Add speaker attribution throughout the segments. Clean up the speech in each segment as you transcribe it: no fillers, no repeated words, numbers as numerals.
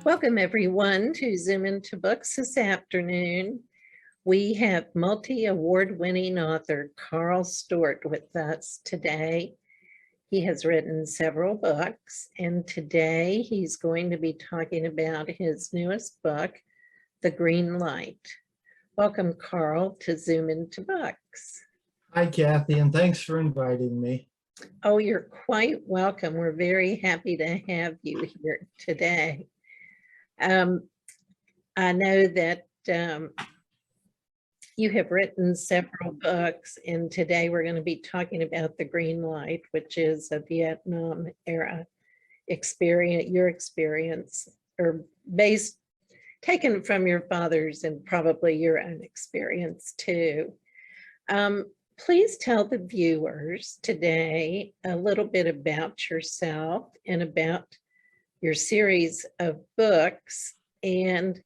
Speaker 1: Welcome everyone to Zoom Into Books this afternoon. We have multi-award-winning author Karl Stewart with us today. He has written several books, and today he's going to be talking about his newest book, The Green Light. Welcome, Karl, to Zoom Into Books.
Speaker 2: Hi, Kathy, and thanks for inviting me.
Speaker 1: Oh, you're quite welcome. We're very happy to have you here today. I know that you have written several books, and today we're going to be talking about The Green Light, which is a Vietnam era experience, your experience, or taken from your father's and probably your own experience too. Please tell the viewers today a little bit about yourself and about your series of books. And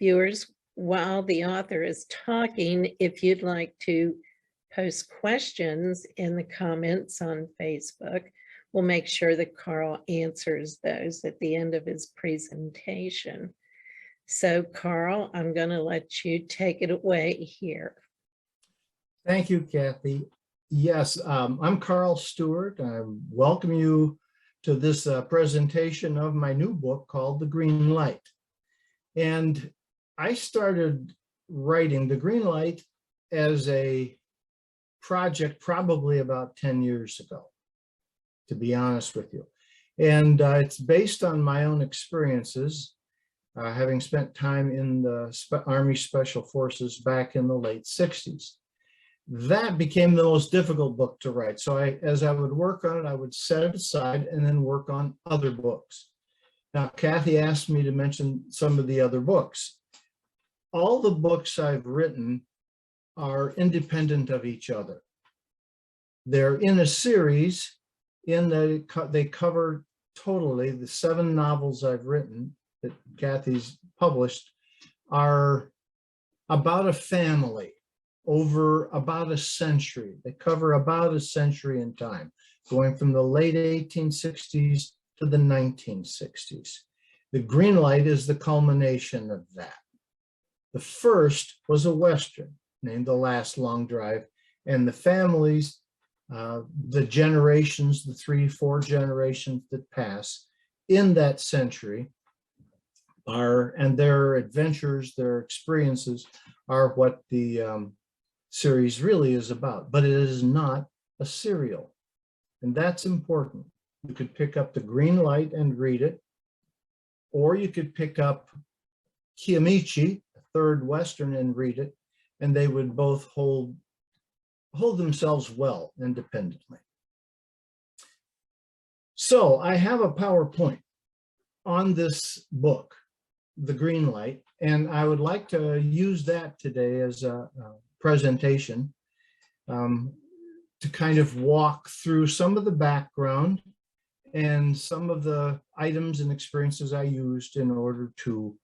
Speaker 1: viewers, while the author is talking, if you'd like to post questions in the comments on Facebook, we'll make sure that Karl answers those at the end of his presentation. So Karl, I'm going to let you take it away here.
Speaker 2: Thank you, Kathy. Yes, I'm Karl Stewart. I welcome you to this presentation of my new book called The Green Light. And I started writing The Green Light as a project probably about 10 years ago, to be honest with you. And it's based on my own experiences, having spent time in the Army Special Forces back in the late 60s. That became the most difficult book to write. So as I would work on it, I would set it aside and then work on other books. Now, Kathy asked me to mention some of the other books. All the books I've written are independent of each other. They're in a series in that they cover totally the 7 novels I've written that Kathy's published are about a family over about a century. They cover about a century in time, going from the late 1860s to the 1960s. The Green Light is the culmination of that. The first was a Western named The Last Long Drive, and the families, the generations, the 3-4 generations that pass in that century and their adventures, their experiences are what the series really is about, but it is not a serial. And that's important. You could pick up The Green Light and read it, or you could pick up Kiamichi, a third Western, and read it, and they would both hold themselves well independently. So I have a PowerPoint on this book, The Green Light, and I would like to use that today as a presentation to kind of walk through some of the background and some of the items and experiences I used in order to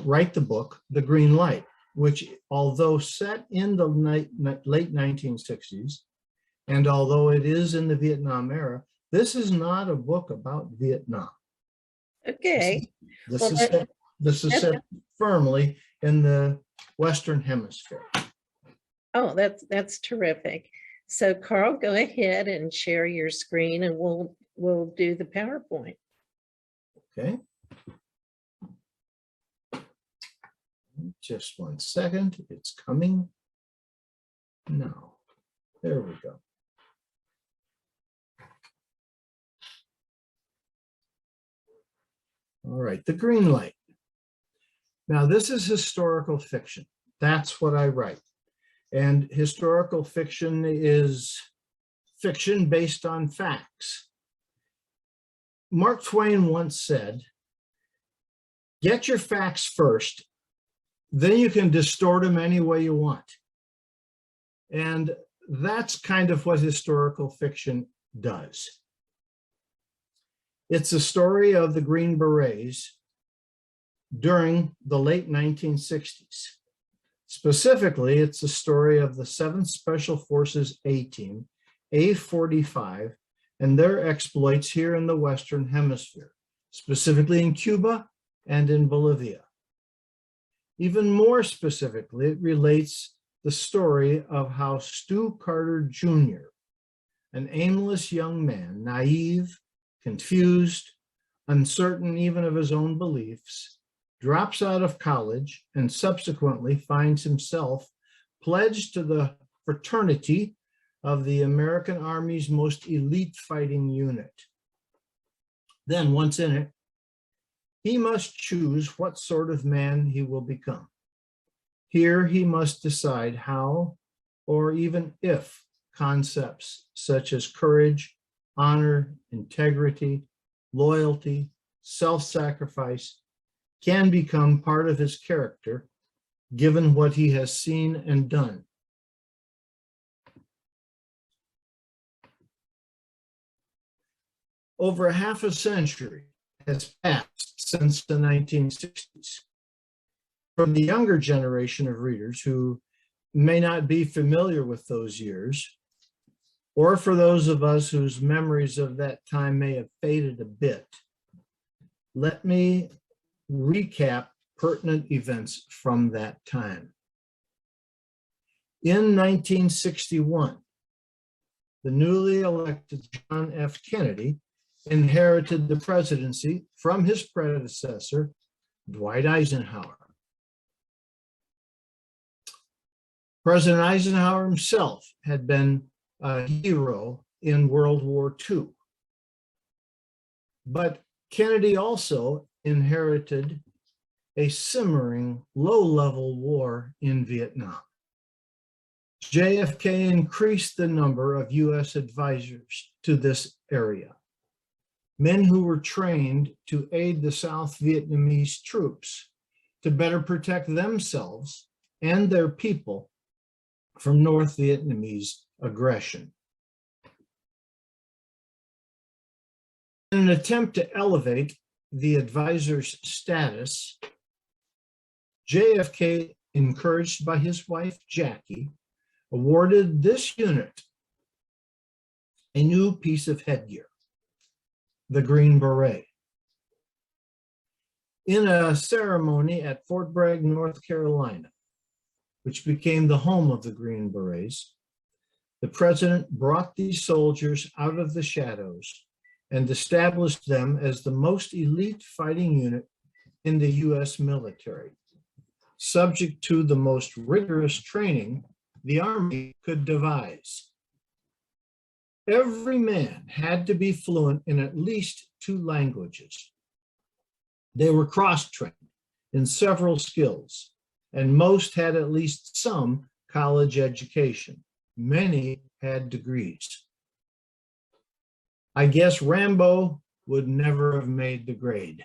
Speaker 2: write the book, The Green Light, which, although set in the late 1960s, and although it is in the Vietnam era, this is not a book about Vietnam.
Speaker 1: Okay.
Speaker 2: This is set firmly in the Western Hemisphere.
Speaker 1: Oh, that's terrific. So Karl, go ahead and share your screen and we'll do the PowerPoint.
Speaker 2: Okay. Just 1 second. It's coming now. There we go. All right, The Green Light. Now, this is historical fiction. That's what I write. And historical fiction is fiction based on facts. Mark Twain once said, get your facts first, then you can distort them any way you want. And that's kind of what historical fiction does. It's a story of the Green Berets during the late 1960s. Specifically, it's a story of the 7th Special Forces A Team, A-45, and their exploits here in the Western Hemisphere, specifically in Cuba and in Bolivia. Even more specifically, it relates the story of how Stu Carter Jr., an aimless young man, naive, confused, uncertain even of his own beliefs, drops out of college and subsequently finds himself pledged to the fraternity of the American Army's most elite fighting unit. Then, once in it, he must choose what sort of man he will become. Here he must decide how, or even if, concepts such as courage, honor, integrity, loyalty, self-sacrifice can become part of his character, given what he has seen and done. Over half a century has passed since the 1960s. From the younger generation of readers who may not be familiar with those years, or for those of us whose memories of that time may have faded a bit, let me recap pertinent events from that time. In 1961, the newly elected John F. Kennedy inherited the presidency from his predecessor, Dwight Eisenhower. President Eisenhower himself had been a hero in World War II. But Kennedy also inherited a simmering low-level war in Vietnam. JFK increased the number of US advisors to this area, men who were trained to aid the South Vietnamese troops to better protect themselves and their people from North Vietnamese aggression. In an attempt to elevate the advisor's status, JFK, encouraged by his wife Jackie, awarded this unit a new piece of headgear, the Green Beret. In a ceremony at Fort Bragg, North Carolina, which became the home of the Green Berets, the president brought these soldiers out of the shadows and established them as the most elite fighting unit in the US military, subject to the most rigorous training the Army could devise. Every man had to be fluent in at least 2 languages. They were cross-trained in several skills, and most had at least some college education. Many had degrees. I guess Rambo would never have made the grade.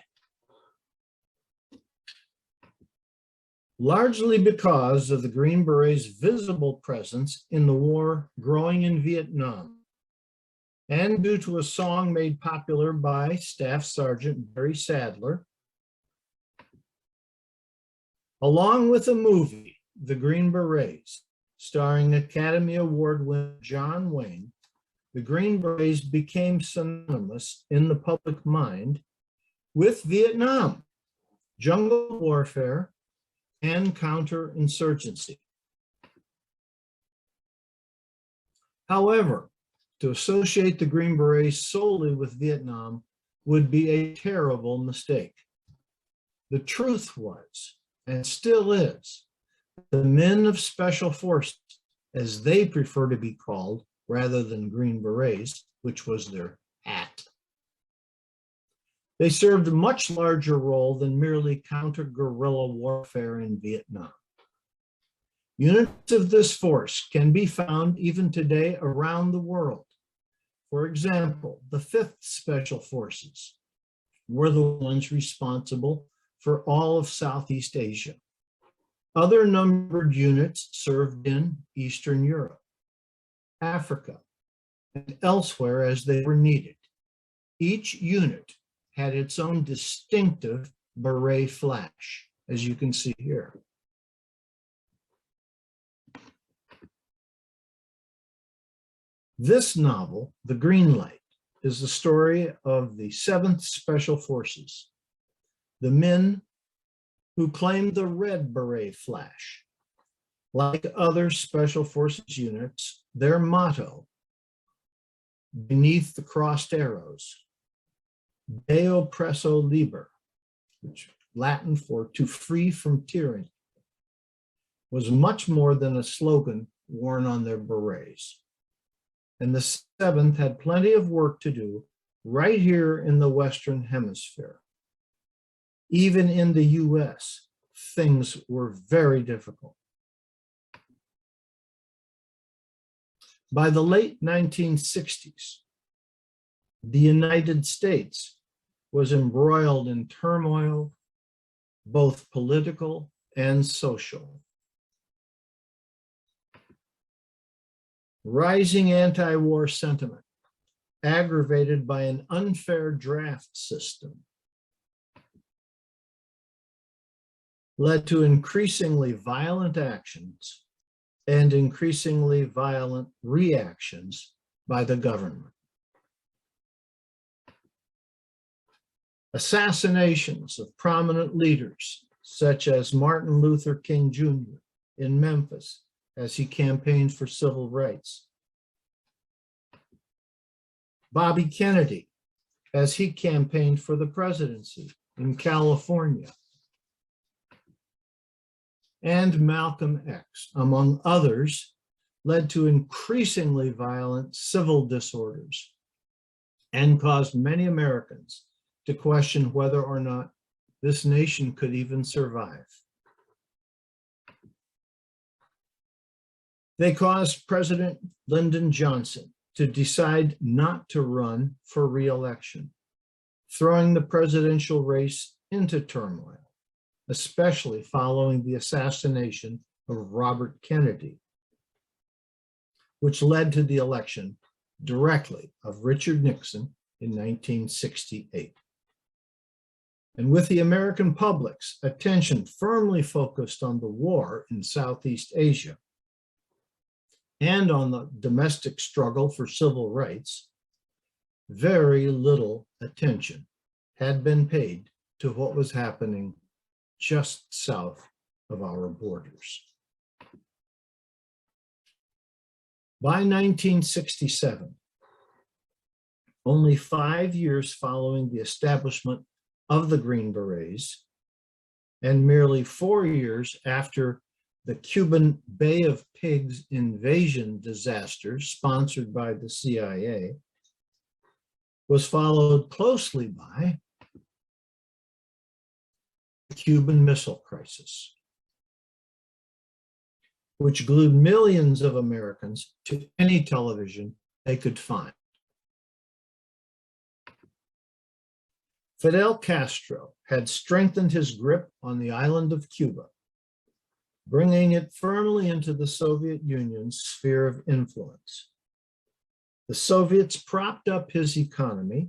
Speaker 2: Largely because of the Green Berets' visible presence in the war growing in Vietnam, and due to a song made popular by Staff Sergeant Barry Sadler, along with a movie, The Green Berets, starring Academy Award winner John Wayne, the Green Berets became synonymous in the public mind with Vietnam, jungle warfare, and counterinsurgency. However, to associate the Green Berets solely with Vietnam would be a terrible mistake. The truth was, and still is, the men of Special Forces, as they prefer to be called, rather than Green Berets, which was their hat. They served a much larger role than merely counter-guerrilla warfare in Vietnam. Units of this force can be found even today around the world. For example, the 5th Special Forces were the ones responsible for all of Southeast Asia. Other numbered units served in Eastern Europe, Africa, and elsewhere as they were needed. Each unit had its own distinctive beret flash, as you can see here. This novel, The Green Light, is the story of the 7th Special Forces, the men who claimed the Red Beret flash. Like other Special Forces units, their motto, beneath the crossed arrows, Deo presso liber, which Latin for to free from tyranny, was much more than a slogan worn on their berets. And the 7th had plenty of work to do right here in the Western Hemisphere. Even in the US, things were very difficult. By the late 1960s, the United States was embroiled in turmoil, both political and social. Rising anti-war sentiment, aggravated by an unfair draft system, led to increasingly violent actions and increasingly violent reactions by the government. Assassinations of prominent leaders, such as Martin Luther King Jr. in Memphis as he campaigned for civil rights. Bobby Kennedy as he campaigned for the presidency in California. And Malcolm X, among others, led to increasingly violent civil disorders and caused many Americans to question whether or not this nation could even survive. They caused President Lyndon Johnson to decide not to run for re-election, throwing the presidential race into turmoil, especially following the assassination of Robert Kennedy, which led to the election directly of Richard Nixon in 1968. And with the American public's attention firmly focused on the war in Southeast Asia and on the domestic struggle for civil rights, very little attention had been paid to what was happening just south of our borders. By 1967, only 5 years following the establishment of the Green Berets, and merely 4 years after the Cuban Bay of Pigs invasion disaster sponsored by the CIA, was followed closely by the Cuban Missile Crisis, which glued millions of Americans to any television they could find. Fidel Castro had strengthened his grip on the island of Cuba, bringing it firmly into the Soviet Union's sphere of influence. The Soviets propped up his economy,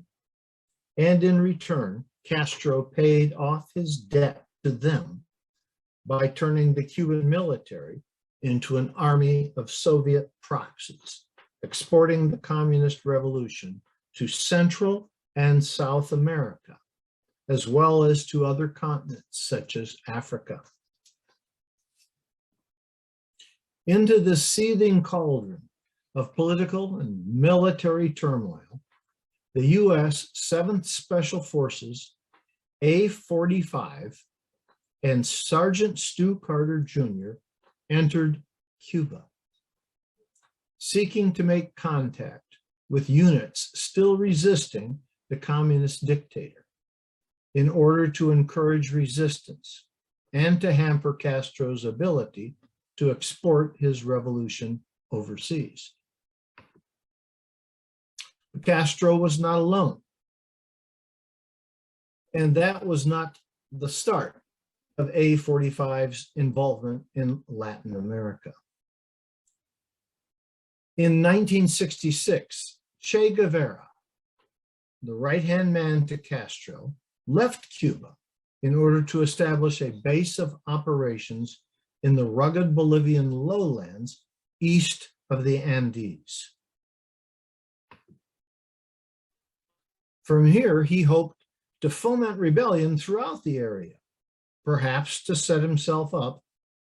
Speaker 2: and in return, Castro paid off his debt to them by turning the Cuban military into an army of Soviet proxies, exporting the communist revolution to Central and South America, as well as to other continents such as Africa. Into this seething cauldron of political and military turmoil, the U.S. 7th Special Forces, A-45, and Sergeant Stu Carter Jr. entered Cuba, seeking to make contact with units still resisting the communist dictator in order to encourage resistance and to hamper Castro's ability to export his revolution overseas. Castro was not alone, and that was not the start of A-45's involvement in Latin America. In 1966, Che Guevara, the right-hand man to Castro, left Cuba in order to establish a base of operations in the rugged Bolivian lowlands east of the Andes. From here, he hoped to foment rebellion throughout the area, perhaps to set himself up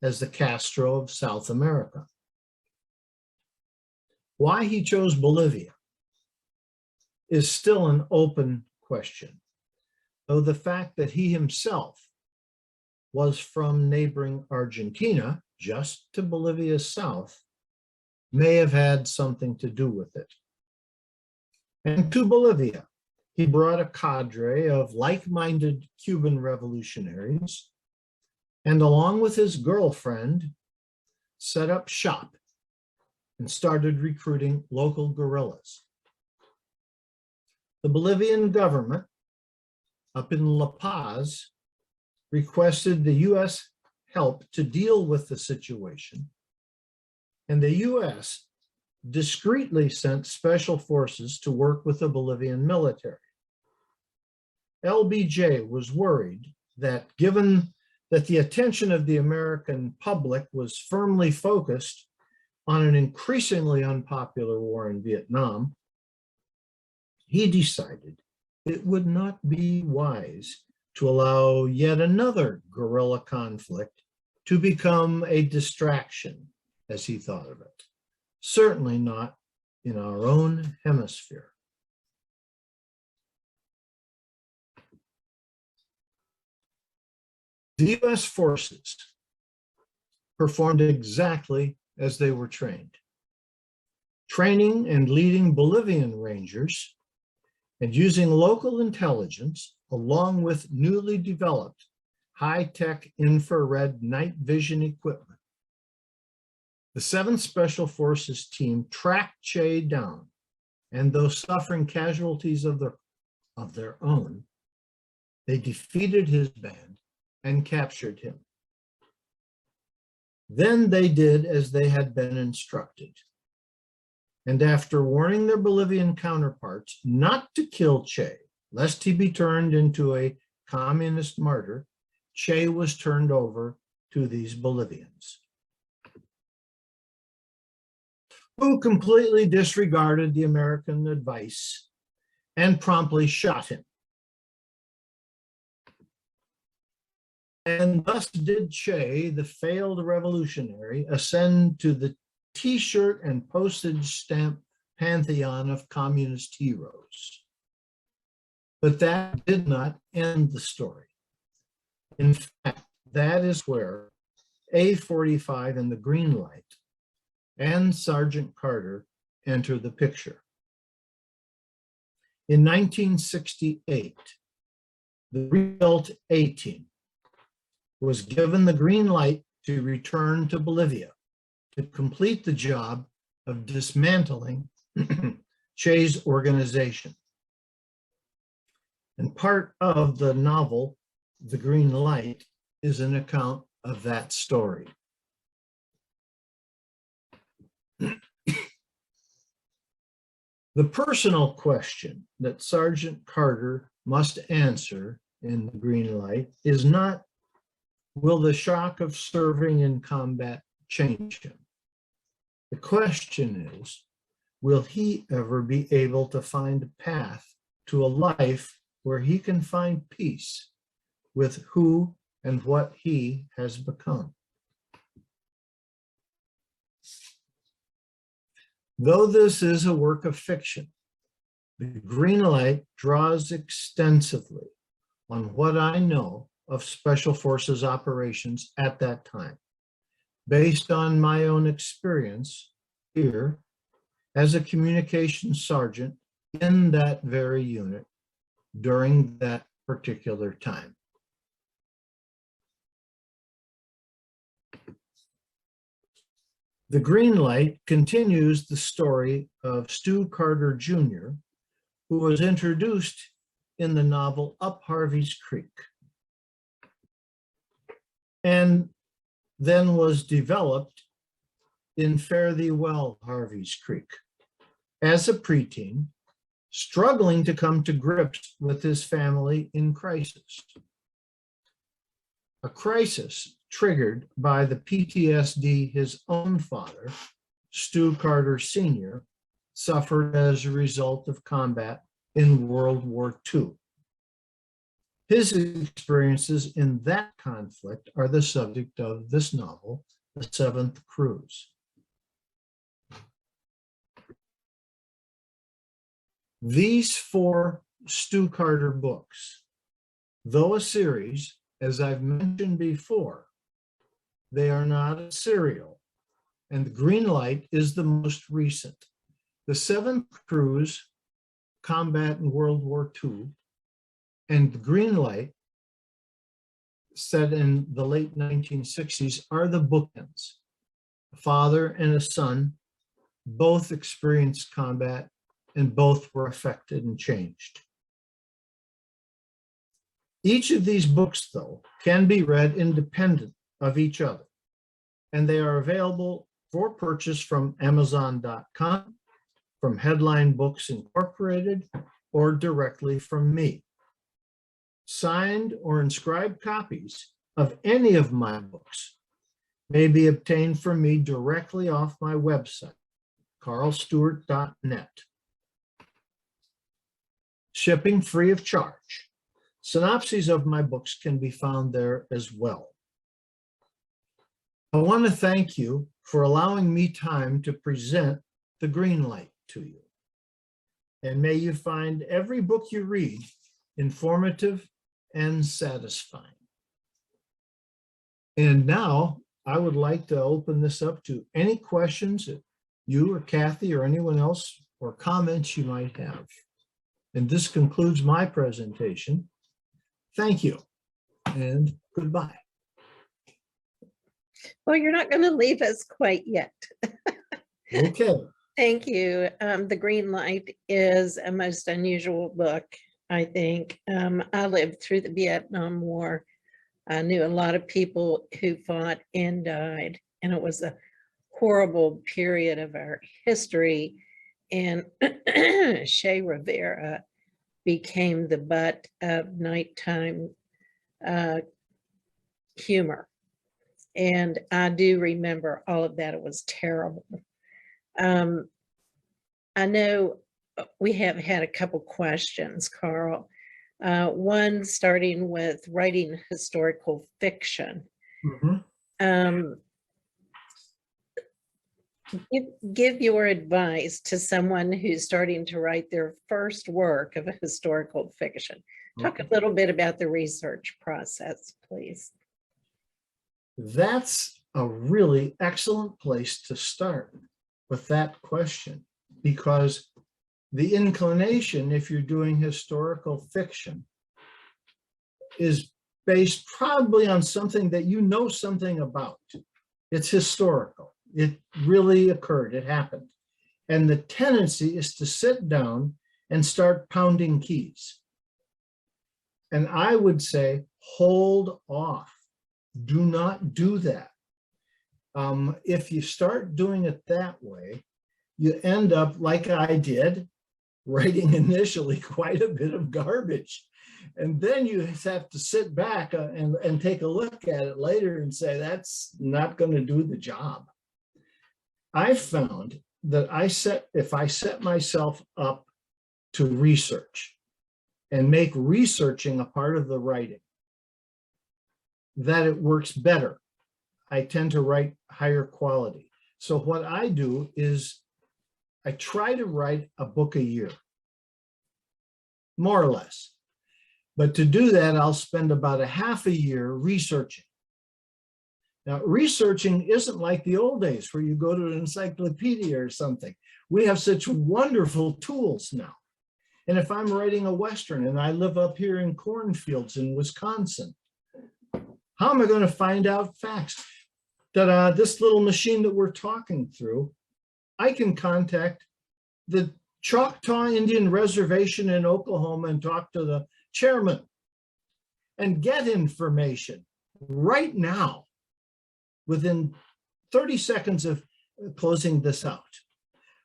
Speaker 2: as the Castro of South America. Why he chose Bolivia is still an open question, though the fact that he himself was from neighboring Argentina, just to Bolivia's south, may have had something to do with it. And to Bolivia, he brought a cadre of like-minded Cuban revolutionaries, and along with his girlfriend, set up shop and started recruiting local guerrillas. The Bolivian government up in La Paz requested the US help to deal with the situation, and the US discreetly sent special forces to work with the Bolivian military. LBJ was worried that given that the attention of the American public was firmly focused on an increasingly unpopular war in Vietnam, he decided it would not be wise to allow yet another guerrilla conflict to become a distraction, as he thought of it. Certainly not in our own hemisphere. The US forces performed exactly as they were trained, training and leading Bolivian rangers and using local intelligence along with newly developed high-tech infrared night vision equipment. The 7th Special Forces team tracked Che down, and though suffering casualties of their own, they defeated his band and captured him. Then they did as they had been instructed. And after warning their Bolivian counterparts not to kill Che, lest he be turned into a communist martyr, Che was turned over to these Bolivians, who completely disregarded the American advice and promptly shot him. And thus did Che, the failed revolutionary, ascend to the T-shirt and postage stamp pantheon of communist heroes. But that did not end the story. In fact, that is where A45 and the Green Light and Sergeant Carter enter the picture. In 1968, the rebuilt A-Team was given the green light to return to Bolivia to complete the job of dismantling Che's organization. And part of the novel, The Green Light, is an account of that story. The personal question that Sergeant Carter must answer in The Green Light is not, will the shock of serving in combat change him? The question is, will he ever be able to find a path to a life where he can find peace with who and what he has become? Though this is a work of fiction, The Green Light draws extensively on what I know of Special Forces operations at that time, based on my own experience here as a communications sergeant in that very unit during that particular time. The Green Light continues the story of Stu Carter Jr., who was introduced in the novel Up Harvey's Creek, and then was developed in Fare Thee Well, Harvey's Creek, as a preteen, struggling to come to grips with his family in crisis. A crisis triggered by the PTSD his own father, Stu Carter Sr., suffered as a result of combat in World War II. His experiences in that conflict are the subject of this novel, The Seventh Cruise. These 4 Stu Carter books, though a series, as I've mentioned before, they are not a serial, and The Green Light is the most recent. The Seventh Cruise, Combat in World War II, and The Green Light, set in the late 1960s, are the bookends. A father and a son both experienced combat and both were affected and changed. Each of these books, though, can be read independent of each other, and they are available for purchase from Amazon.com, from Headline Books Incorporated, or directly from me. Signed or inscribed copies of any of my books may be obtained from me directly off my website, karlstewart.net. Shipping free of charge. Synopses of my books can be found there as well. I want to thank you for allowing me time to present The Green Light to you. And may you find every book you read informative and satisfying. And now I would like to open this up to any questions that you or Kathy or anyone else or comments you might have. And this concludes my presentation. Thank you and goodbye.
Speaker 1: Well, you're not going to leave us quite yet.
Speaker 2: Okay.
Speaker 1: Thank you. The Green Light is a most unusual book, I think. I lived through the Vietnam War. I knew a lot of people who fought and died, and it was a horrible period of our history. And Che Rivera became the butt of nighttime humor. And I do remember all of that. It was terrible. I know we have had a couple questions, Karl. One starting with writing historical fiction.
Speaker 2: Mm-hmm.
Speaker 1: Give your advice to someone who's starting to write their first work of a historical fiction. Talk a little bit about the research process, please.
Speaker 2: That's a really excellent place to start with that question, because the inclination, if you're doing historical fiction, is based probably on something that you know something about. It's historical. It really occurred. It happened. And the tendency is to sit down and start pounding keys. And I would say, hold off. Do not do that. If you start doing it that way, you end up, like I did, writing initially quite a bit of garbage. And then you have to sit back and take a look at it later and say, that's not going to do the job. I found that if I set myself up to research and make researching a part of the writing, that it works better. I tend to write higher quality. So what I do is I try to write a book a year, more or less. But to do that, I'll spend about a half a year researching. Now, researching isn't like the old days where you go to an encyclopedia or something. We have such wonderful tools now. And if I'm writing a Western and I live up here in cornfields in Wisconsin, how am I going to find out facts? That this little machine that we're talking through, I can contact the Choctaw Indian Reservation in Oklahoma and talk to the chairman and get information right now within 30 seconds of closing this out.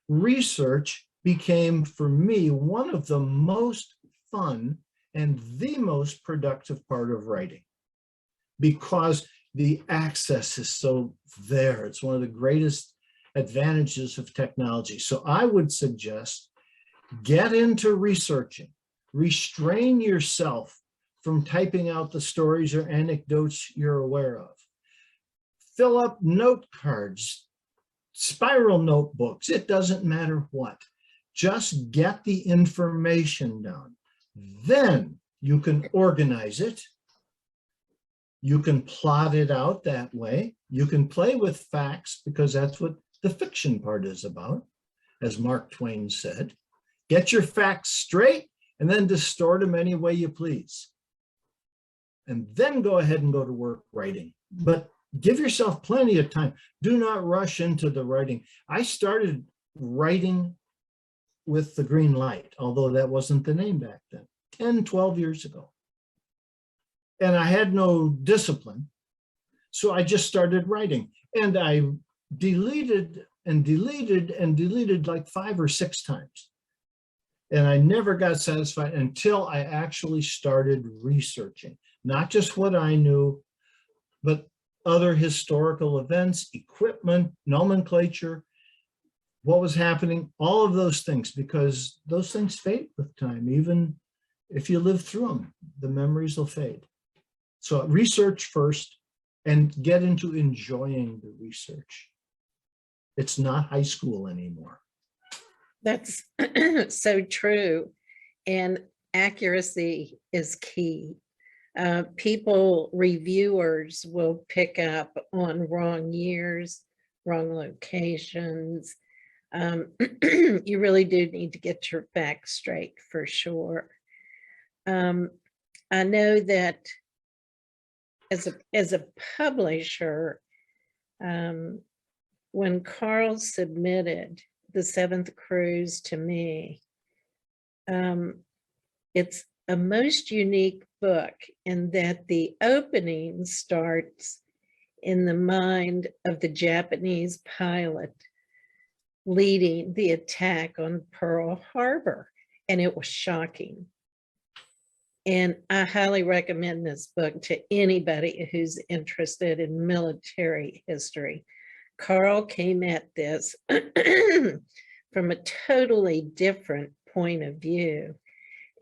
Speaker 2: Research became, for me, one of the most fun and the most productive part of writing, because the access is so there. It's one of the greatest advantages of technology. So I would suggest get into researching, restrain yourself from typing out the stories or anecdotes you're aware of. Fill up note cards, spiral notebooks, it doesn't matter what. Just get the information down. Then you can organize it. You can plot it out that way. You can play with facts because that's what the fiction part is about, as Mark Twain said. Get your facts straight and then distort them any way you please. And then go ahead and go to work writing. But give yourself plenty of time. Do not rush into the writing. I started writing with the Green Light, although that wasn't the name back then, 10, 12 years ago. And I had no discipline. So I just started writing. And I deleted and deleted and deleted like 5 or 6 times. And I never got satisfied until I actually started researching, not just what I knew, but other historical events, equipment, nomenclature, what was happening, all of those things, because those things fade with time. Even if you live through them, the memories will fade. So research first and get into enjoying the research. It's not high school anymore.
Speaker 1: That's so true. And accuracy is key. Reviewers will pick up on wrong years, wrong locations. You really do need to get your facts straight for sure. I know that as a publisher, when Karl submitted the 7th Cruise to me, it's a most unique book in that the opening starts in the mind of the Japanese pilot leading the attack on Pearl Harbor, and it was shocking. And I highly recommend this book to anybody who's interested in military history. Karl came at this from a totally different point of view.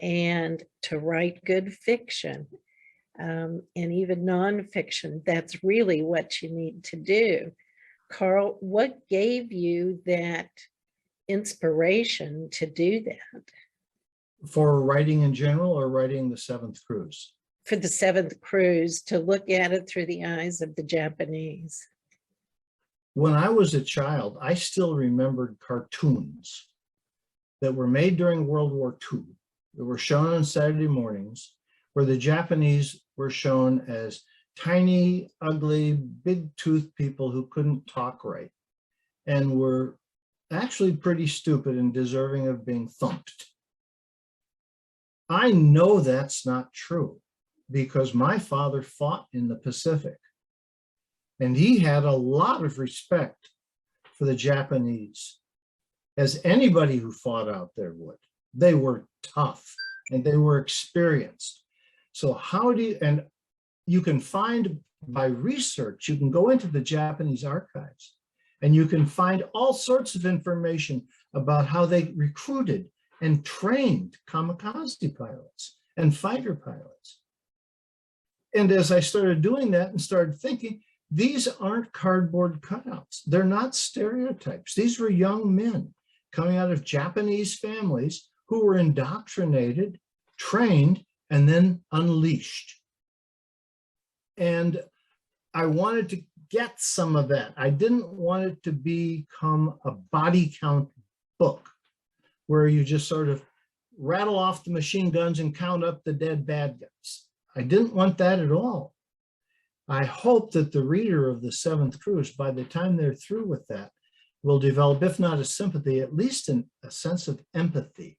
Speaker 1: And to write good fiction and even nonfiction, that's really what you need to do. Karl, what gave you that inspiration to do that?
Speaker 2: For writing in general or writing the 7th Cruise?
Speaker 1: For the 7th Cruise, to look at it through the eyes of the Japanese.
Speaker 2: When I was a child, I still remembered cartoons that were made during World War II that were shown on Saturday mornings, where the Japanese were shown as tiny, ugly, big-toothed people who couldn't talk right and were actually pretty stupid and deserving of being thumped. I know that's not true because my father fought in the Pacific, and he had a lot of respect for the Japanese, as anybody who fought out there would. They were tough and they were experienced. So how do you, and you can find by research, you can go into the Japanese archives and you can find all sorts of information about how they recruited and trained kamikaze pilots and fighter pilots. And as I started doing that and started thinking, these aren't cardboard cutouts. They're not stereotypes. These were young men coming out of Japanese families who were indoctrinated, trained, and then unleashed. And I wanted to get some of that. I didn't want it to become a body count book where you just sort of rattle off the machine guns and count up the dead bad guys. I didn't want that at all. I hope that the reader of the 7th Cruise, by the time they're through with that, will develop, if not a sympathy, at least a sense of empathy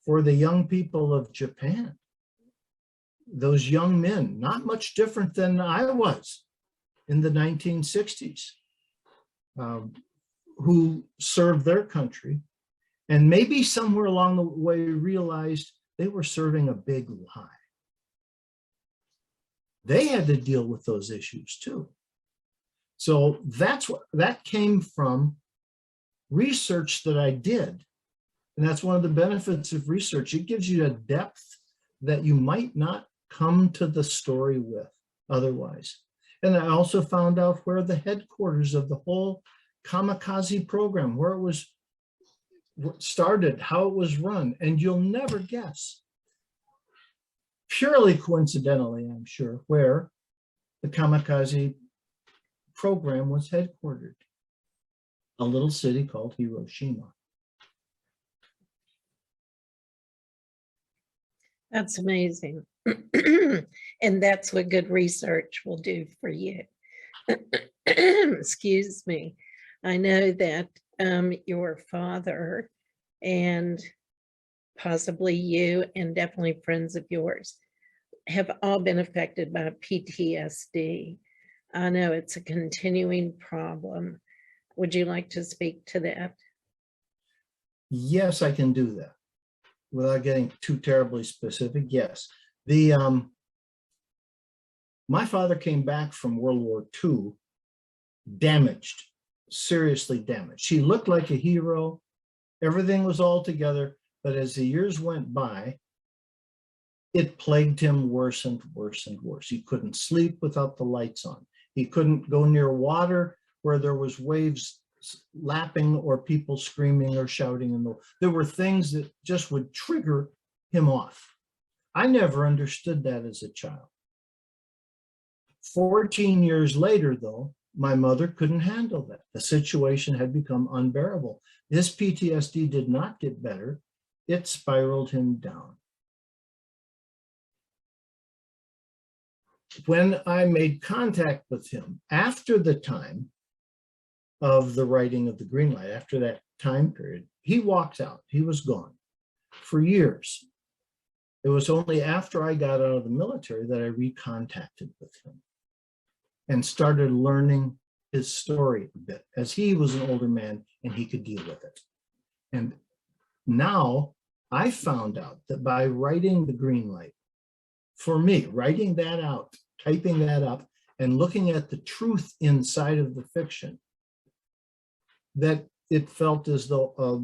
Speaker 2: for the young people of Japan. Those young men, not much different than I was in the 1960s, who served their country and maybe somewhere along the way realized they were serving a big lie. They had to deal with those issues too. So that came from research that I did. And that's one of the benefits of research. It gives you a depth that you might not come to the story with otherwise. And I also found out where the headquarters of the whole kamikaze program, where it was started, how it was run, and you'll never guess, purely coincidentally, I'm sure, where the kamikaze program was headquartered. A little city called Hiroshima.
Speaker 1: That's amazing. And that's what good research will do for you. Excuse me. I know that your father and possibly you and definitely friends of yours have all been affected by PTSD. I know it's a continuing problem. Would you like to speak to that?
Speaker 2: Yes, I can do that without getting too terribly specific. Yes, my father came back from World War II damaged, seriously damaged. He looked like a hero. Everything was all together, but as the years went by, it plagued him worse and worse and worse. He couldn't sleep without the lights on. He couldn't go near water where there was waves lapping or people screaming or shouting. There were things that just would trigger him off. I never understood that as a child. 14 years later, though, my mother couldn't handle that. The situation had become unbearable. His PTSD did not get better. It spiraled him down. When I made contact with him after the time of the writing of the Green Light, after that time period, he walked out. He was gone for years. It was only after I got out of the military that I recontacted with him and started learning his story a bit, as he was an older man and he could deal with it. And now I found out that by writing the Green Light, for me, writing that out, typing that up, and looking at the truth inside of the fiction, that it felt as though a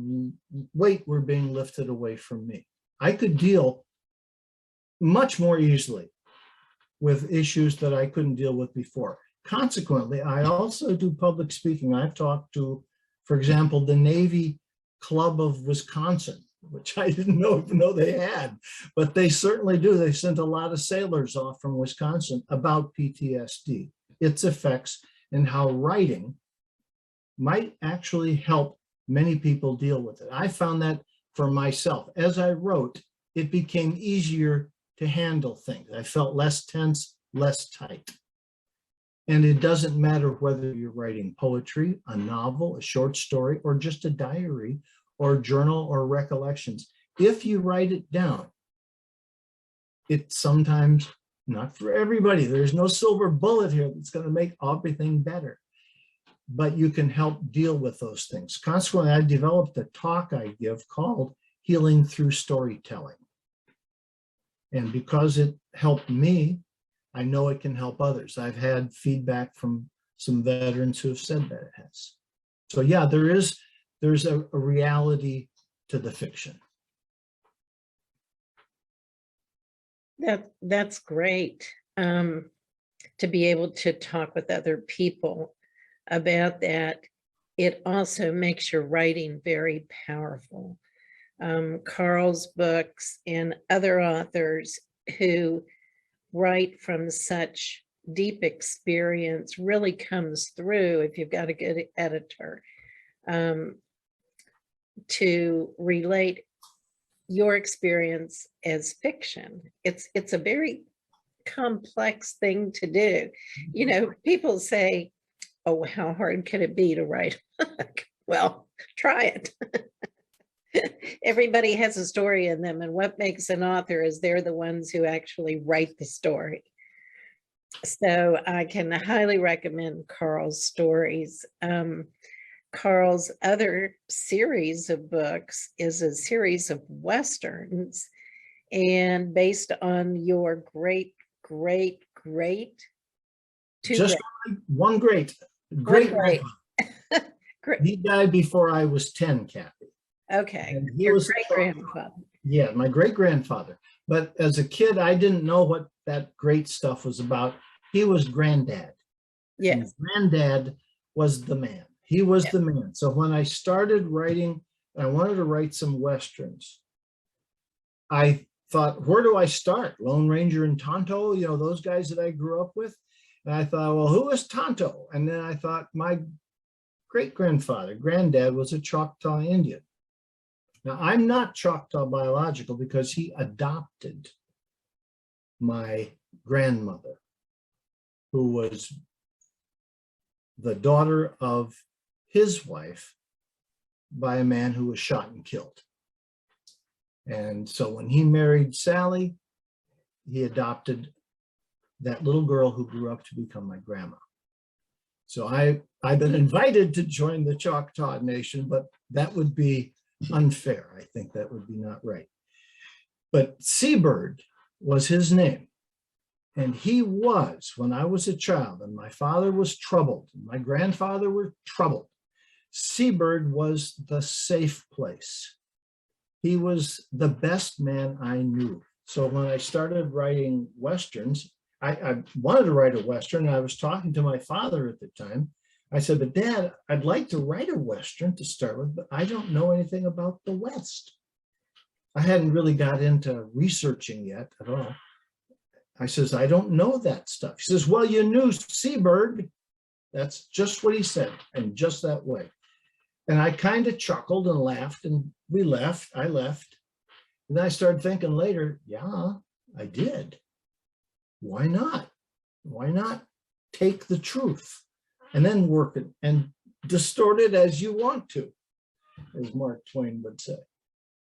Speaker 2: weight were being lifted away from me. I could deal much more easily with issues that I couldn't deal with before. Consequently, I also do public speaking. I've talked to, for example, the Navy Club of Wisconsin, which I didn't even know they had, but they certainly do. They sent a lot of sailors off from Wisconsin about PTSD, its effects, and how writing might actually help many people deal with it. I found that for myself. As I wrote, it became easier to handle things. I felt less tense, less tight. And it doesn't matter whether you're writing poetry, a novel, a short story, or just a diary or journal or recollections. If you write it down, it's sometimes not for everybody. There's no silver bullet here that's going to make everything better, but you can help deal with those things. Consequently, I developed a talk I give called Healing Through Storytelling. And because it helped me, I know it can help others. I've had feedback from some veterans who have said that it has. So yeah, there's a reality to the fiction.
Speaker 1: That's great, to be able to talk with other people about that. It also makes your writing very powerful. Karl's books and other authors who write from such deep experience really comes through if you've got a good editor, to relate your experience as fiction. It's a very complex thing to do. You know, people say, oh, how hard can it be to write a book? Well, try it. Everybody has a story in them, and what makes an author is they're the ones who actually write the story. So I can highly recommend Karl's stories. Karl's other series of books is a series of Westerns, and based on your great
Speaker 2: Just one great. He died before I was 10, Kathy.
Speaker 1: Okay,
Speaker 2: And he
Speaker 1: your
Speaker 2: was,
Speaker 1: great-grandfather.
Speaker 2: yeah, my great-grandfather. But as a kid, I didn't know what that great stuff was about. He was granddad. And
Speaker 1: Yes,
Speaker 2: granddad was the man. He was
Speaker 1: yeah,
Speaker 2: the man. So when I started writing, I wanted to write some Westerns. I thought, where do I start? Lone Ranger and Tonto, you know, those guys that I grew up with. And I thought, well, who is Tonto? And then I thought, my great-grandfather, granddad, was a Choctaw Indian. Now, I'm not Choctaw biological because he adopted my grandmother, who was the daughter of his wife by a man who was shot and killed. And so when he married Sally, he adopted that little girl who grew up to become my grandma. So I've been invited to join the Choctaw Nation, but that would be unfair. I think that would be not right. But Seabird was his name. And he was, when I was a child, and my father was troubled, and my grandfather were troubled, Seabird was the safe place. He was the best man I knew. So when I started writing Westerns, I wanted to write a Western, and I was talking to my father at the time. I said, but Dad, I'd like to write a Western to start with, but I don't know anything about the West. I hadn't really got into researching yet at all. I says, I don't know that stuff. He says, well, you knew Seabird. That's just what he said, and just that way. And I kind of chuckled and laughed, and we left. I left. And then I started thinking later, yeah, I did. Why not? Why not take the truth and then work it and distort it as you want to, as Mark Twain would say.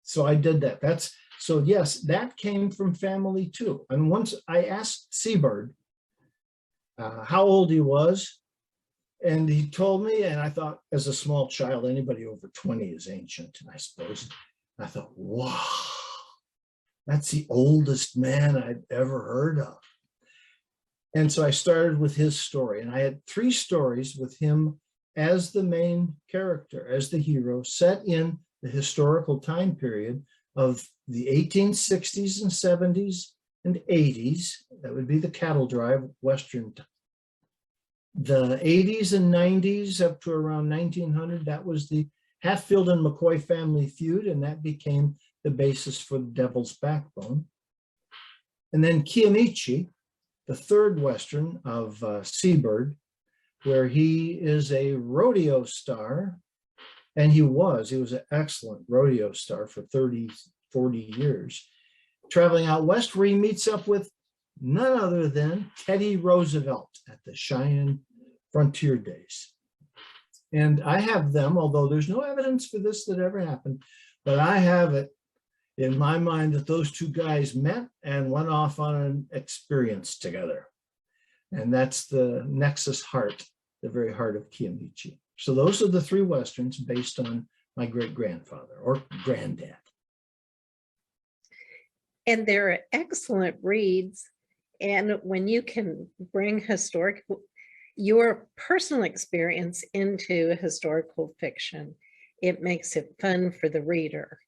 Speaker 2: So I did that. So yes, that came from family too. And once I asked Seabird how old he was, and he told me, and I thought, as a small child, anybody over 20 is ancient, I suppose. I thought, wow, that's the oldest man I'd ever heard of. And so I started with his story, and I had 3 stories with him as the main character, as the hero, set in the historical time period of the 1860s and 70s and 80s. That would be the cattle drive Western time. The 80s and 90s up to around 1900, that was the Hatfield and McCoy family feud, and that became the basis for the Devil's Backbone. And then Kiamichi, the 3rd Western of Seabird, where he is a rodeo star, and he was an excellent rodeo star for 30, 40 years, traveling out west, where he meets up with none other than Teddy Roosevelt at the Cheyenne frontier days. And I have them, although there's no evidence for this that ever happened, but I have it in my mind that those 2 guys met and went off on an experience together. And that's the Nexus heart, the very heart of Kiamichi. So those are the 3 Westerns based on my great-grandfather or granddad.
Speaker 1: and they're excellent reads. And when you can bring your personal experience into historical fiction, it makes it fun for the reader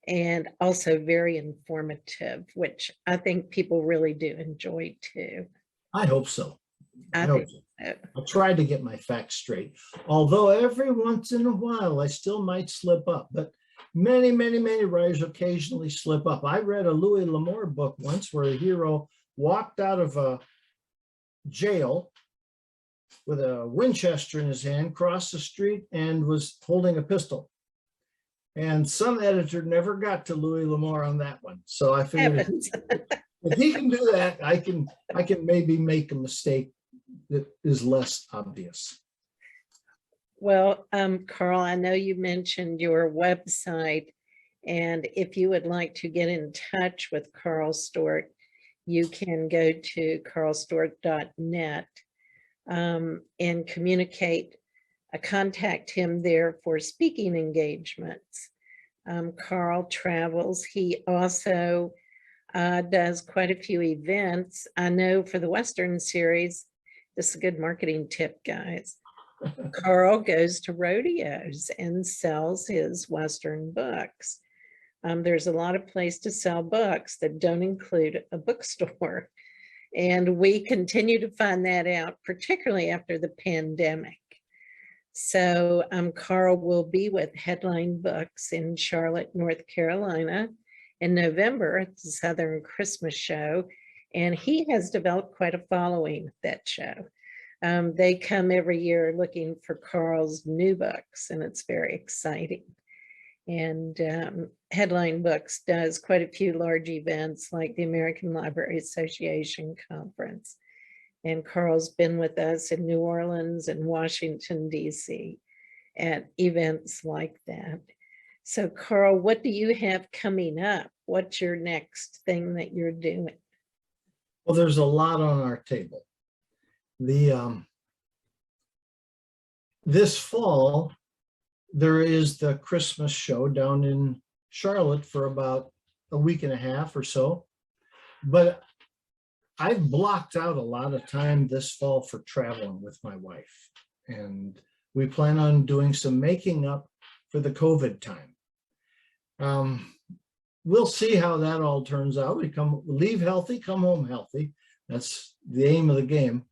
Speaker 1: and also very informative, which I think people really do enjoy too.
Speaker 2: I hope so.
Speaker 1: I
Speaker 2: hope
Speaker 1: think
Speaker 2: so.
Speaker 1: so.
Speaker 2: I'll try to get my facts straight. Although every once in a while, I still might slip up, but many, many, many writers occasionally slip up. I read a Louis L'Amour book once where a hero walked out of a jail with a Winchester in his hand, crossed the street, and was holding a pistol. And some editor never got to Louis L'Amour on that one. So I figured if he can do that, I can maybe make a mistake that is less obvious.
Speaker 1: Well, Carl, I know you mentioned your website, and if you would like to get in touch with Karl Stewart, you can go to karlstewart.net and contact him there for speaking engagements. Karl travels. He also does quite a few events. I know for the Western series, this is a good marketing tip, guys. Carl goes to rodeos and sells his Western books. There's a lot of places to sell books that don't include a bookstore. And we continue to find that out, particularly after the pandemic. So Carl will be with Headline Books in Charlotte, North Carolina in November at the Southern Christmas Show. And he has developed quite a following at that show. They come every year looking for Carl's new books, and it's very exciting. And Headline Books does quite a few large events like the American Library Association Conference. And Carl's been with us in New Orleans and Washington, D.C. at events like that. So Carl, what do you have coming up? What's your next thing that you're doing?
Speaker 2: Well, there's a lot on our table. This fall, there is the Christmas show down in Charlotte for about a week and a half or so. But I've blocked out a lot of time this fall for traveling with my wife. And we plan on doing some making up for the COVID time. We'll see how that all turns out. We leave healthy, come home healthy. That's the aim of the game.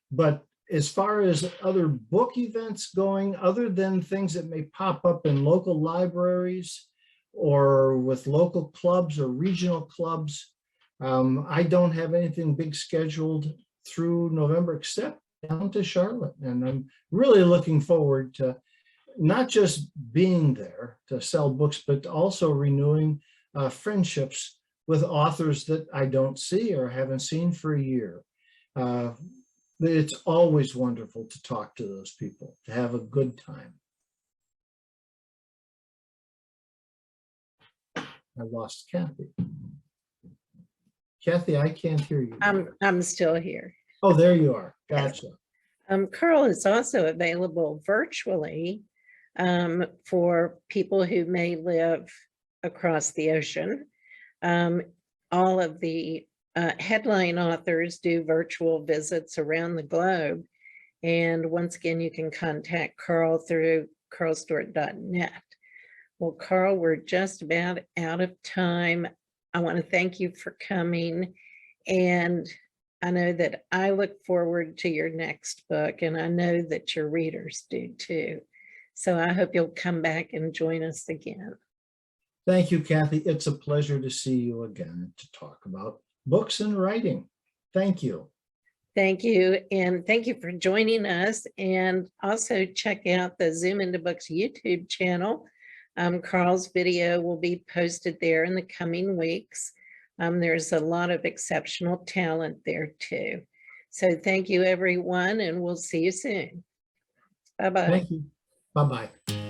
Speaker 2: But as far as other book events going, other than things that may pop up in local libraries or with local clubs or regional clubs, I don't have anything big scheduled through November except down to Charlotte. And I'm really looking forward to not just being there to sell books, but also renewing friendships with authors that I don't see or haven't seen for a year. It's always wonderful to talk to those people, to have a good time. I lost Kathy. Kathy, I can't hear you.
Speaker 1: I'm still here.
Speaker 2: Oh, there you are. Gotcha.
Speaker 1: Carl is also available virtually for people who may live across the ocean. All of the headline authors do virtual visits around the globe. And once again, you can contact Carl through karlstewart.net. Well, Carl, we're just about out of time. I want to thank you for coming. And I know that I look forward to your next book, and I know that your readers do too. So I hope you'll come back and join us again.
Speaker 2: Thank you, Kathy. It's a pleasure to see you again to talk about books and writing. Thank you.
Speaker 1: Thank you. And thank you for joining us. And also check out the Zoom Into Books YouTube channel. Carl's video will be posted there in the coming weeks. There's a lot of exceptional talent there too. So thank you, everyone, and we'll see you soon. Bye-bye.
Speaker 2: Thank you. Bye-bye.